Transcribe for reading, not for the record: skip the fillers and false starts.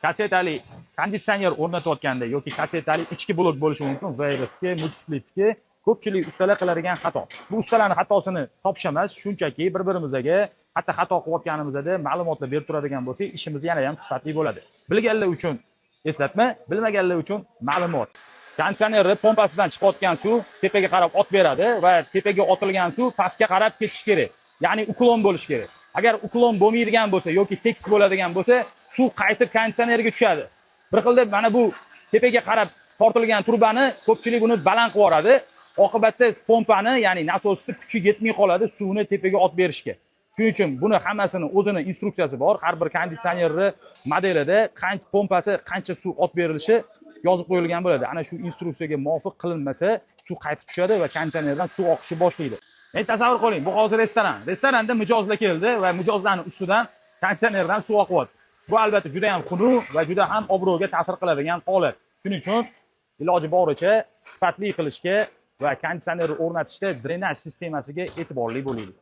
kasetali konditsioner o'rnatayotganda yoki kasetali ichki blok bo'lishi mumkin, vayrifki, multisplitki ko'pchilik ustalar qiladigan xato. Bu ustalarning xatosini topish emas, shunchaki bir-birimizga xato qilayotganimizda ma'lumotlar berib turadigan bo'lsak, ishimiz yana ham sifatli bo'ladi. Bilganlar uchun eslatma, bilmaganlar uchun ma'lumot. Konditsionerni pompasidan chiqayotgan suv tepaga qarab ot beradi va tepaga otilgan suv pastga qarab ketishi kerak. Ya'ni uklon bo'lishi kerak. Agar uklon bo'lmaydigan bo'lsa yoki tekis bo'ladigan bo'lsa, suv qaytib konditsionerga tushadi. Bir xilda mana bu tepaga qarab tortilgan turbani ko'pchilik uni baland qilib yuboradi. Oqibatda pompani, ya'ni nasosni kuchi yetmay qoladi suvni tepaga ot berishga. Shuning uchun buni hammasini o'zini instruksiyasi bor. Har bir konditsionerni modelida pompasi qancha suv ot berilishi yozib qo'yilgan bo'ladi. Ana shu instruksiyaga muvofiq qilinmasa, suv qaytib tushadi va konditsionerdan suv oqishi boshlaydi. Tasavvur qiling, bu hozir restoran. Restoranda mijozlar keldi va mijozlarning ustidan konditsionerdan suv oqyapti. Bu albatta juda ham xunuk va juda ham obro'ga ta'sir qiladigan holat. Shuning uchun iloji boricha sifatli qilishga va konditsioner o'rnatishda drenaj sistemasiga e'tiborli bo'laylik.